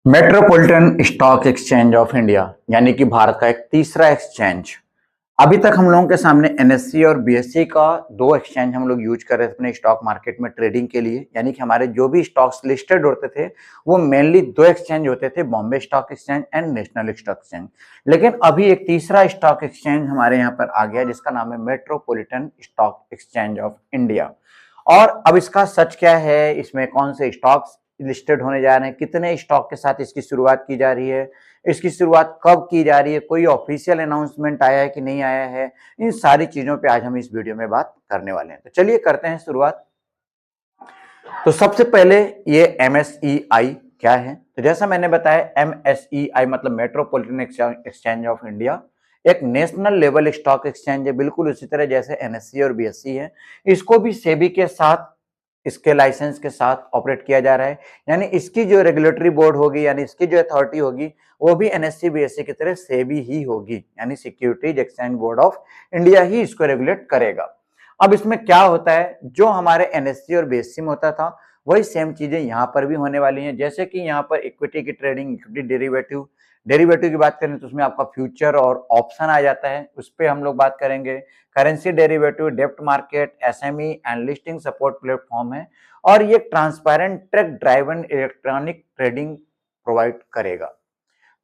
Metropolitan stock exchange of India यानी कि भारत का एक तीसरा एक्सचेंज। अभी तक हम लोगों के सामने एनएससी और बीएससी का दो एक्सचेंज हम लोग यूज कर रहे थे अपने स्टॉक मार्केट में ट्रेडिंग के लिए, यानी कि हमारे जो भी स्टॉक्स लिस्टेड होते थे वो मेनली दो एक्सचेंज होते थे, Bombay stock exchange and national stock exchange. लेकिन अभी एक तीसरा स्टॉक एक्सचेंज हमारे यहाँ पर आ गया जिसका नाम है metropolitan stock exchange of India. और अब इसका सच क्या है, इसमें कौन से स्टॉक्स लिस्टेड होने जा रहे हैं, कितने स्टॉक के साथ इसकी शुरुआत की जा रही है, इसकी शुरुआत कब की जा रही है, कोई ऑफिशियल अनाउंसमेंट आया है कि नहीं आया है, इन सारी चीजों पे आज हम इस वीडियो में बात करने वाले हैं। तो चलिए करते हैं शुरुआत। तो सबसे पहले ये एमएसईआई क्या है? तो जैसा मैंने बताया, एमएसईआई मतलब मेट्रोपॉलिटन एक्सचेंज ऑफ इंडिया एक नेशनल लेवल स्टॉक एक्सचेंज है, बिल्कुल उसी तरह जैसे एनएससी और बीएससी है। इसको भी सेबी के साथ, इसके लाइसेंस के साथ ऑपरेट किया जा रहा है, यानी इसकी जो रेगुलेटरी बोर्ड होगी, यानी इसकी जो अथॉरिटी होगी वो भी एनएससी बीएससी की तरह सेबी ही होगी, यानी securities exchange board of India ही इसको रेगुलेट करेगा। अब इसमें क्या होता है, जो हमारे एनएससी और बीएससी में होता था वही सेम चीजें यहाँ पर भी होने वाली हैं। जैसे कि यहाँ पर इक्विटी की ट्रेडिंग, इक्विटी डेरिवेटिव, डेरिवेटिव की बात करें तो उसमें आपका फ्यूचर और ऑप्शन आ जाता है, उस पर हम लोग बात करेंगे। करेंसी डेरिवेटिव, डेप्ट market, SME and listing support platform है और ये transparent track driven electronic trading provide करेगा।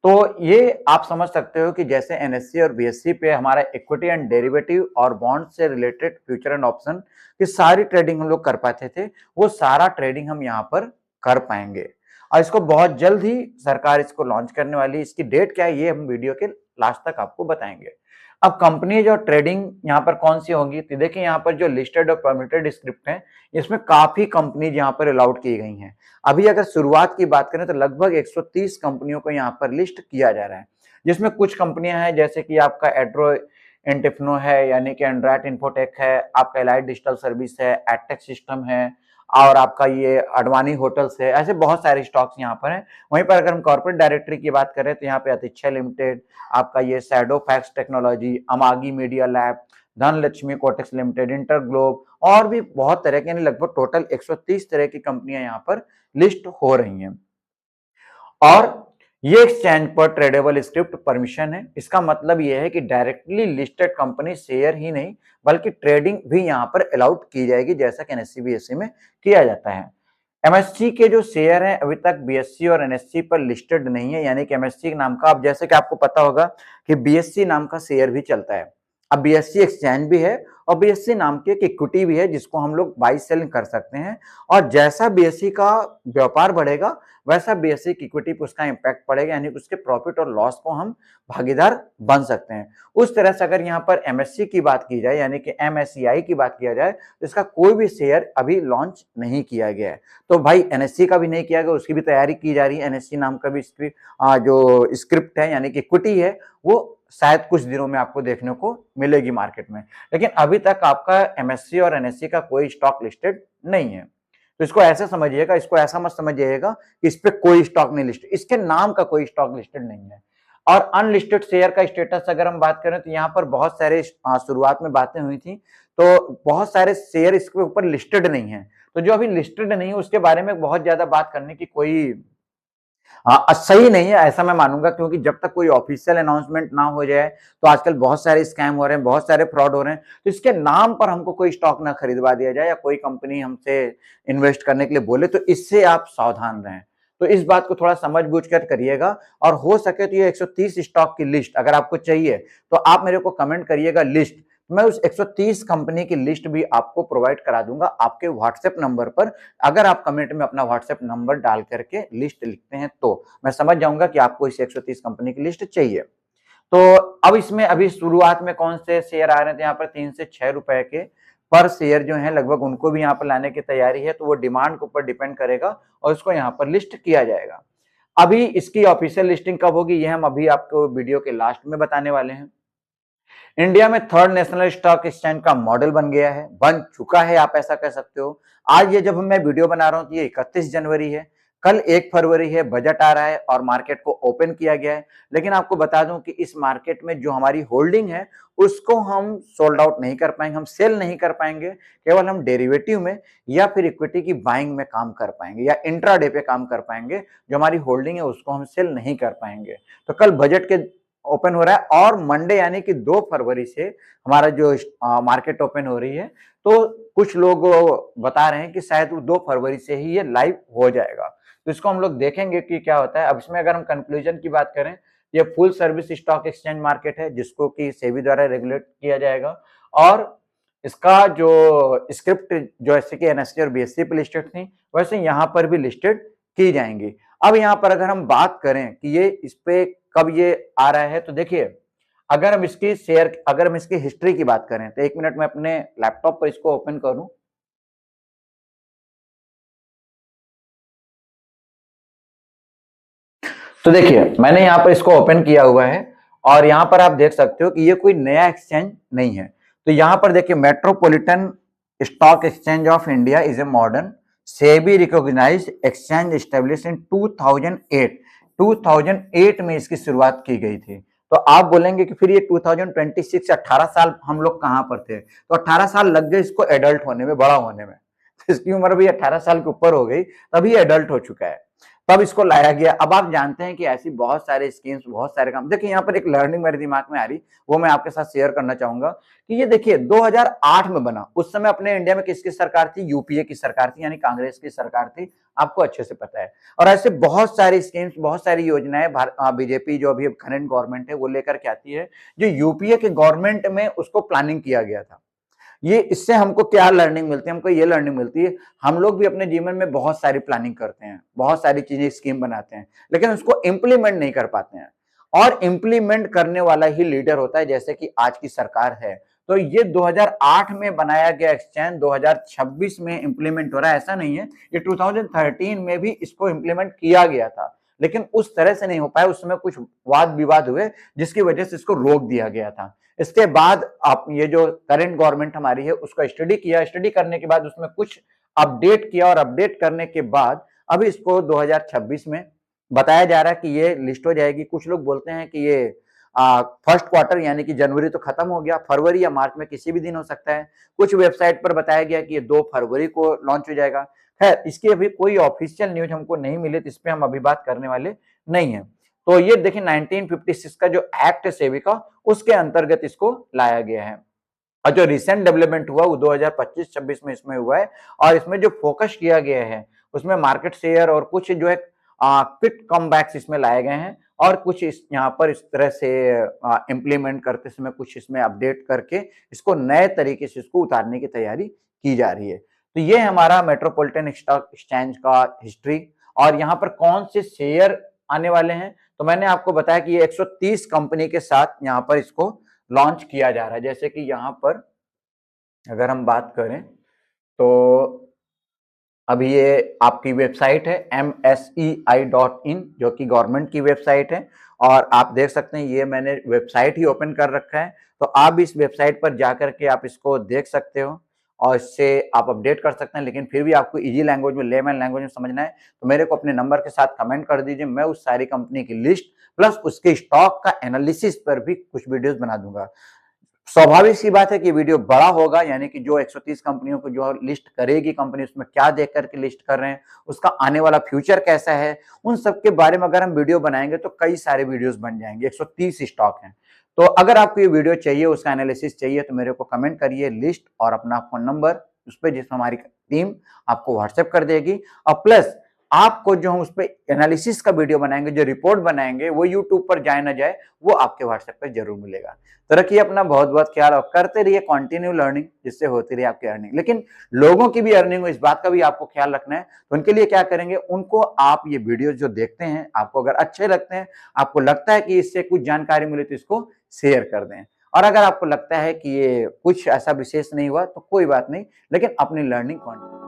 तो ये आप समझ सकते हो कि जैसे एनएससी और बीएससी पे हमारा इक्विटी एंड डेरिवेटिव और बॉन्ड से रिलेटेड फ्यूचर एंड ऑप्शन की सारी ट्रेडिंग हम लोग कर पाते थे, वो सारा ट्रेडिंग हम यहाँ पर कर पाएंगे। और इसको बहुत जल्द ही सरकार इसको लॉन्च करने वाली है। इसकी डेट क्या है ये हम वीडियो के लास्ट तक आपको बताएंगे। अब कंपनी जो ट्रेडिंग यहाँ पर कौन सी होगी, तो देखिए यहाँ पर जो लिस्टेड और परमिटेड स्क्रिप्ट है इसमें काफी कंपनीज यहाँ पर अलाउड की गई हैं। अभी अगर शुरुआत की बात करें तो लगभग 130 कंपनियों को यहाँ पर लिस्ट किया जा रहा है, जिसमें कुछ कंपनियां हैं जैसे कि आपका एड्रो एंटिफनो है, यानी कि एंड्राइट इन्फोटेक है, आपका एलाइट डिजिटल सर्विस है, एडटेक सिस्टम है और आपका ये अडवाणी होटल्स है। ऐसे बहुत सारे स्टॉक्स यहाँ पर हैं। वहीं पर अगर हम कॉर्पोरेट डायरेक्टरी की बात करें तो यहाँ पे अतिच्छय लिमिटेड, आपका ये Shadowfax technology, Amagi media lab, Dhanlaxmi Cotex limited, InterGlobe और भी बहुत तरह के, यानी लगभग टोटल 130 तरह की कंपनियां यहाँ पर लिस्ट हो रही हैं। और ये एक्सचेंज पर ट्रेडेबल स्क्रिप्ट परमिशन है। इसका मतलब यह है कि डायरेक्टली लिस्टेड कंपनी शेयर ही नहीं बल्कि ट्रेडिंग भी यहाँ पर अलाउड की जाएगी, जैसा कि एनएससी बीएससी में किया जाता है। एमएससी के जो शेयर हैं अभी तक बीएससी और एनएससी पर लिस्टेड नहीं है, यानी कि एमएससी नाम का, अब जैसे कि आपको पता होगा कि बीएससी नाम का शेयर भी चलता है। अब बीएससी एक्सचेंज भी है और बीएससी नाम की एक इक्विटी भी है जिसको हम लोग बाई सेल कर सकते हैं। और जैसा बीएससी का व्यापार बढ़ेगा वैसा बीएससी की इक्विटी पर उसका इंपैक्ट पड़ेगा, यानी उसके प्रॉफिट और लॉस को हम भागीदार बन सकते हैं। उस तरह से अगर यहाँ पर एमएससी की बात की जाए, यानी कि एमएससीआई की बात किया जाए, तो इसका कोई भी शेयर अभी लॉन्च नहीं किया गया है। तो भाई एनएससी का भी नहीं किया गया, उसकी भी तैयारी की जा रही है। एनएससी नाम का भी जो स्क्रिप्ट है यानी कि इक्विटी है वो शायद कुछ दिनों में आपको देखने को मिलेगी मार्केट में, लेकिन अभी तक आपका एमएससी और एनएससी का कोई स्टॉक लिस्टेड नहीं है। तो इसको ऐसे समझिएगा, इसको ऐसा मत समझिएगा कि इस पे कोई स्टॉक नहीं लिस्टेड, इसके नाम का कोई स्टॉक लिस्टेड नहीं है। और अनलिस्टेड शेयर का स्टेटस अगर हम बात करें तो यहाँ पर बहुत सारे शुरुआत में बातें हुई थी, तो बहुत सारे शेयर इसके ऊपर लिस्टेड नहीं है। तो जो अभी लिस्टेड नहीं है उसके बारे में बहुत ज्यादा बात करने की कोई सही नहीं है, ऐसा मैं मानूंगा, क्योंकि जब तक कोई ऑफिशियल अनाउंसमेंट ना हो जाए तो आजकल बहुत सारे स्कैम हो रहे हैं, बहुत सारे फ्रॉड हो रहे हैं। तो इसके नाम पर हमको कोई स्टॉक ना खरीदवा दिया जाए या कोई कंपनी हमसे इन्वेस्ट करने के लिए बोले तो इससे आप सावधान रहें। तो इस बात को थोड़ा समझ बूझ कर करिएगा। और हो सके तो ये 130 स्टॉक की लिस्ट अगर आपको चाहिए तो आप मेरे को कमेंट करिएगा लिस्ट, मैं उस 130 कंपनी की लिस्ट भी आपको प्रोवाइड करा दूंगा आपके व्हाट्सएप नंबर पर। अगर आप कमेंट में अपना व्हाट्सएप नंबर डाल करके लिस्ट लिखते हैं तो मैं समझ जाऊंगा कि आपको इस 130 कंपनी की लिस्ट चाहिए। तो अब इसमें अभी शुरुआत में कौन से शेयर आ रहे थे, यहाँ पर 3 से 6 रुपए के पर शेयर जो है लगभग उनको भी यहाँ पर लाने की तैयारी है। तो वो डिमांड के ऊपर डिपेंड करेगा और उसको यहाँ पर लिस्ट किया जाएगा। अभी इसकी ऑफिशियल लिस्टिंग कब होगी ये हम अभी आपको वीडियो के लास्ट में बताने वाले हैं। इंडिया में थर्ड नेशनल स्टॉक एक्सचेंज का मॉडल बन गया है, बन चुका है, आप ऐसा कह सकते हो। आज ये जब मैं वीडियो बना रहा हूं तो ये 31 जनवरी है। कल 1 फरवरी है, बजट आ रहा है और मार्केट को ओपन किया गया है। लेकिन आपको बता दूं कि इस मार्केट में जो हमारी होल्डिंग है उसको हम सोल्ड आउट नहीं कर पाएंगे, हम सेल नहीं कर पाएंगे। केवल हम डेरिवेटिव में या फिर इक्विटी की बाइंग में काम कर पाएंगे या इंट्राडे पे काम कर पाएंगे। जो हमारी होल्डिंग है उसको हम सेल नहीं कर पाएंगे। तो कल बजट के ओपन हो रहा है और मंडे यानी कि 2 फरवरी से हमारा जो मार्केट ओपन हो रही है। तो कुछ लोग बता रहे हैं कि शायद वो 2 फरवरी से ही ये लाइव हो जाएगा। तो इसको हम लोग देखेंगे कि क्या होता है। अब इसमें अगर हम कंक्लूजन की बात करें, ये full service stock exchange market है जिसको कि सेबी द्वारा रेगुलेट किया जाएगा और इसका जो स्क्रिप्ट जो ऐसे कि एनएससी और बीएससी पे लिस्टेड थी वैसे यहाँ पर भी लिस्टेड की जाएंगी। अब यहाँ पर अगर हम बात करें कि ये इस पे कब ये आ रहा है, तो देखिए अगर हम इसकी हिस्ट्री की बात करें तो 1 मिनट में अपने लैपटॉप पर इसको ओपन करूं। तो देखिए मैंने यहाँ पर इसको ओपन किया हुआ है और यहाँ पर आप देख सकते हो कि ये कोई नया एक्सचेंज नहीं है। तो यहाँ पर देखिए metropolitan stock exchange of India is a modern SEBI recognised exchange establish in 2008। 2008 में इसकी शुरुआत की गई थी। तो आप बोलेंगे कि फिर ये 2026 18 साल हम लोग कहाँ पर थे? तो 18 साल लग गए इसको एडल्ट होने में, बड़ा होने में। तो इसकी उम्र भी 18 साल के ऊपर हो गई, तभी एडल्ट हो चुका है, तब इसको लाया गया। अब आप जानते हैं कि ऐसी बहुत सारे स्कीम्स, बहुत सारे काम। देखिए यहाँ पर एक लर्निंग मेरे दिमाग में आ रही, वो मैं आपके साथ शेयर करना चाहूंगा कि ये देखिए 2008 में बना। उस समय अपने इंडिया में किसकी सरकार थी? यूपीए की सरकार थी, यानी कांग्रेस की सरकार थी। आपको अच्छे से पता है। और ऐसे बहुत सारी स्कीम्स, बहुत सारी योजनाएं बीजेपी जो अभी करंट गवर्नमेंट है वो लेकर के आती है, जो यूपीए के गवर्नमेंट में उसको प्लानिंग किया गया था। ये इससे हमको क्या लर्निंग मिलती है? हमको ये लर्निंग मिलती है, हम लोग भी अपने जीवन में बहुत सारी प्लानिंग करते हैं, बहुत सारी चीजें स्कीम बनाते हैं, लेकिन उसको इंप्लीमेंट नहीं कर पाते हैं। और इंप्लीमेंट करने वाला ही लीडर होता है, जैसे कि आज की सरकार है। तो ये 2008 में बनाया गया एक्सचेंज 2026 में इंप्लीमेंट हो रहा है, ऐसा नहीं है। ये 2013 में भी इसको इंप्लीमेंट किया गया था, लेकिन उस तरह से नहीं हो पाया। उस समय कुछ वाद विवाद हुए जिसकी वजह से इसको रोक दिया गया था। इसके बाद आप ये जो करंट गवर्नमेंट हमारी है उसका स्टडी किया, स्टडी करने के बाद उसमें कुछ अपडेट किया और अपडेट करने के बाद अभी इसको 2026 में बताया जा रहा है कि ये लिस्ट हो जाएगी। कुछ लोग बोलते हैं कि ये फर्स्ट क्वार्टर यानी कि जनवरी तो खत्म हो गया, फरवरी या मार्च में किसी भी दिन हो सकता है। कुछ वेबसाइट पर बताया गया कि ये 2 फरवरी को लॉन्च हो जाएगा। खैर इसकी अभी कोई ऑफिशियल न्यूज हमको नहीं मिली, तो इस पे हम अभी बात करने वाले नहीं है। तो ये देखिए 1956 का जो एक्ट है सेबी का, उसके अंतर्गत इसको लाया गया है। और जो रिसेंट डेवलपमेंट हुआ वो 2025-26 में इसमें हुआ है। और इसमें जो फोकस किया गया है उसमें मार्केट शेयर और कुछ जो है क्विक कमबैक्स इसमें लाए गए हैं। और कुछ इस यहाँ पर इस तरह से इम्प्लीमेंट करते समय कुछ इसमें अपडेट करके इसको नए तरीके से इसको उतारने की तैयारी की जा रही है। तो ये हमारा मेट्रोपॉलिटन स्टॉक एक्सचेंज का हिस्ट्री। और यहाँ पर कौन से शेयर आने वाले हैं, तो मैंने आपको बताया कि ये 130 कंपनी के साथ यहाँ पर इसको लॉन्च किया जा रहा है। जैसे कि यहाँ पर अगर हम बात करें तो अभी ये आपकी वेबसाइट है msei.in, जो कि गवर्नमेंट की वेबसाइट है। और आप देख सकते हैं ये मैंने वेबसाइट ही ओपन कर रखा है, तो आप इस वेबसाइट पर जाकर के आप इसको देख सकते हो और इससे आप अपडेट कर सकते हैं। लेकिन फिर भी आपको इजी लैंग्वेज में, लेमन लैंग्वेज में समझना है तो मेरे को अपने नंबर के साथ कमेंट कर दीजिए। मैं उस सारी कंपनी की लिस्ट प्लस उसके स्टॉक का एनालिसिस पर भी कुछ वीडियोस बना दूंगा। स्वाभाविक सी बात है कि वीडियो बड़ा होगा, यानी कि जो 130 कंपनियों को जो लिस्ट करेगी कंपनी, उसमें क्या देख करके लिस्ट कर रहे हैं, उसका आने वाला फ्यूचर कैसा है, उन सब के बारे में अगर हम वीडियो बनाएंगे तो कई सारे वीडियोस बन जाएंगे। 130 स्टॉक हैं। तो अगर आपको ये वीडियो चाहिए, उसका एनालिसिस चाहिए, तो मेरे को कमेंट करिए लिस्ट और अपना फोन नंबर उस पर, जिसमें हमारी टीम आपको व्हाट्सएप कर देगी। और प्लस आपको जो हम उस पर एनालिसिस का वीडियो बनाएंगे, जो रिपोर्ट बनाएंगे, वो यूट्यूब पर जाए ना जाए, वो आपके व्हाट्सएप पर जरूर मिलेगा। तो रखिए अपना बहुत बहुत ख्याल और करते रहिए कंटिन्यू लर्निंग, जिससे होती रही आपकी अर्निंग। लेकिन लोगों की भी अर्निंग हो, इस बात का भी आपको ख्याल रखना है। तो उनके लिए क्या करेंगे, उनको आप ये वीडियो जो देखते हैं, आपको अगर अच्छे लगते हैं, आपको लगता है कि इससे कुछ जानकारी मिली, तो इसको शेयर कर दें। और अगर आपको लगता है कि ये कुछ ऐसा विशेष नहीं हुआ तो कोई बात नहीं, लेकिन अपनी लर्निंग कंटिन्यू